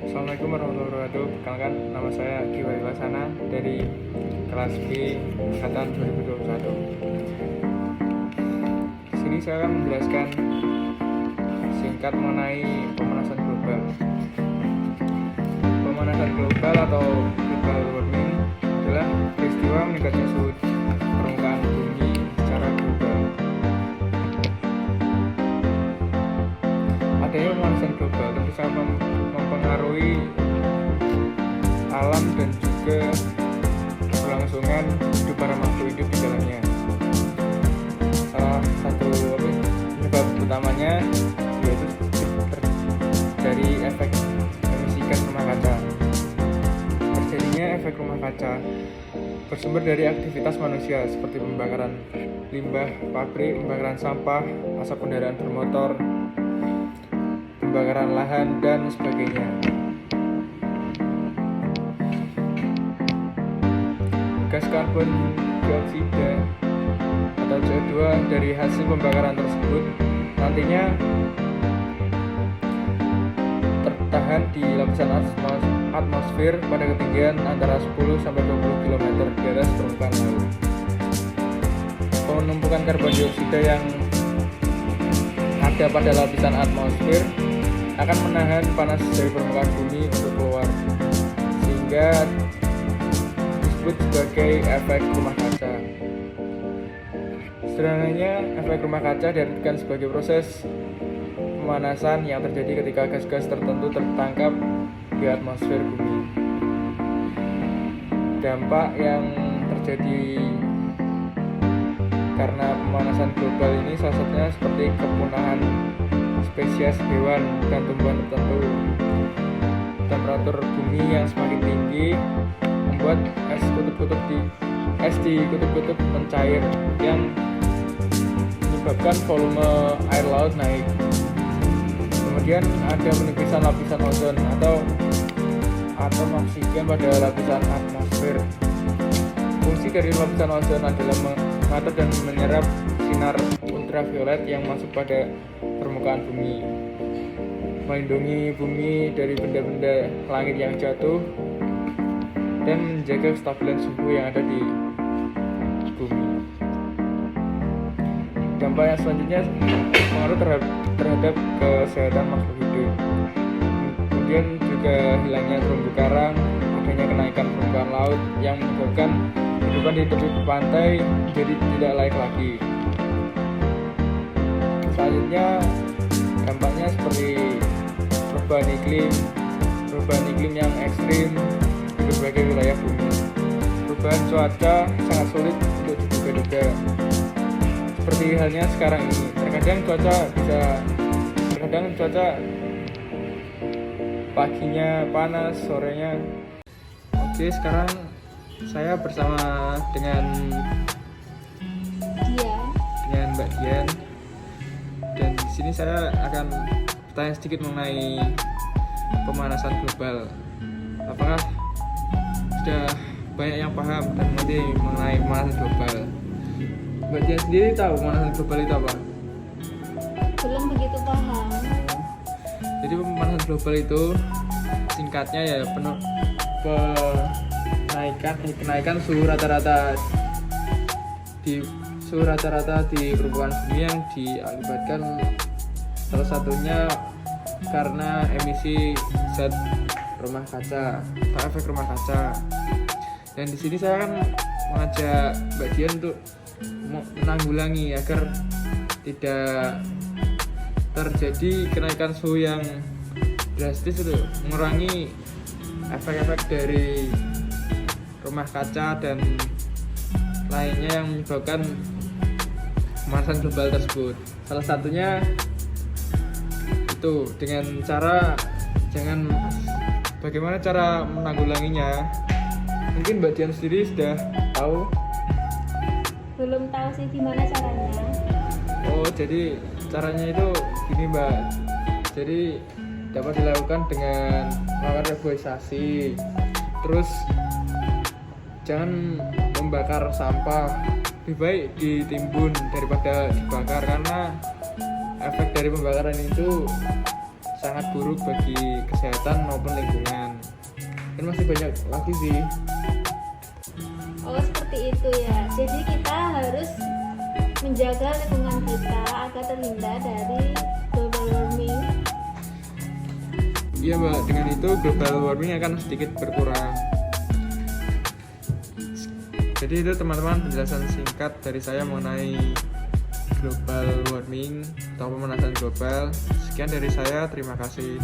Assalamualaikum warahmatullahi wabarakatuh. Perkenalkan, nama saya Kiwai Wasana dari kelas B angkatan 2021. Di sini saya akan menjelaskan singkat mengenai pemanasan global. Pemanasan global atau global warming adalah peristiwa meningkatnya suhu permukaan bumi secara global. Adanya pemanasan global tentu sangat mempengaruhi alam dan juga kelangsungan hidup para makhluk hidup di dalamnya. Salah satu penyebab utamanya yaitu dari efek emisi gas rumah kaca. Terjadinya efek rumah kaca bersumber dari aktivitas manusia seperti pembakaran limbah pabrik, pembakaran sampah, asap kendaraan bermotor, pembakaran lahan, dan sebagainya. Gas karbon dioksida atau CO2 dari hasil pembakaran tersebut nantinya tertahan di lapisan atmosfer pada ketinggian antara 10 sampai 20 km di atas permukaan laut. Penumpukan karbon dioksida yang ada pada lapisan atmosfer akan menahan panas dari permukaan bumi untuk keluar, sehingga disebut sebagai efek rumah kaca. Sederhananya, efek rumah kaca diartikan sebagai proses pemanasan yang terjadi ketika gas-gas tertentu tertangkap di atmosfer bumi. Dampak yang terjadi karena pemanasan global ini salah satunya seperti kepunahan spesies hewan dan tumbuhan tertentu. Temperatur bumi yang semakin tinggi membuat es di kutub-kutub mencair yang menyebabkan volume air laut naik. Kemudian ada penipisan lapisan ozon atau atom oksigen pada lapisan atmosfer. Fungsi dari lapisan ozon adalah mengatur dan menyerap sinar ultraviolet yang masuk pada permukaan bumi, melindungi bumi dari benda-benda langit yang jatuh, dan menjaga kestabilan suhu yang ada di bumi. Dampak yang selanjutnya pengaruh terhadap kesehatan makhluk hidup. Kemudian juga hilangnya terumbu karang, adanya kenaikan permukaan laut yang menyebabkan kehidupan di tepi pantai jadi tidak layak lagi. Selanjutnya dampaknya seperti perubahan iklim yang ekstrim di berbagai wilayah bumi. Perubahan cuaca sangat sulit untuk diduga-duga. Seperti halnya sekarang ini, terkadang cuaca paginya panas, sorenya. Oke, sekarang saya bersama dengan Mbak Dian. Dan di sini saya akan bertanya sedikit mengenai pemanasan global. Apakah sudah banyak yang paham dan mengerti mengenai pemanasan global? Mbak Dian sendiri tahu pemanasan global itu apa? Belum begitu paham. Jadi pemanasan global itu singkatnya ya kenaikan suhu rata-rata di permukaan bumi yang diakibatkan salah satunya karena emisi zat rumah kaca atau efek rumah kaca. Dan di sini saya akan mengajak Mbak Dian untuk menanggulangi agar tidak terjadi kenaikan suhu yang drastis, itu mengurangi efek-efek dari rumah kaca dan lainnya yang menyebabkan pemanasan global tersebut. Salah satunya itu dengan cara bagaimana cara menanggulanginya. Mungkin Mbak Dian sendiri sudah tahu? Belum tahu sih gimana caranya. Oh, jadi caranya itu gini Mbak. Jadi dapat dilakukan dengan melakukan reboisasi. Terus jangan membakar sampah, lebih baik ditimbun daripada dibakar, karena efek dari pembakaran itu sangat buruk bagi kesehatan maupun lingkungan. kan masih banyak lagi sih. Oh seperti itu ya. Jadi kita harus menjaga lingkungan kita agar terhindar dari global warming. Iya Mbak, dengan itu global warming akan sedikit berkurang. Jadi itu teman-teman penjelasan singkat dari saya mengenai global warming atau pemanasan global. Sekian dari saya, terima kasih.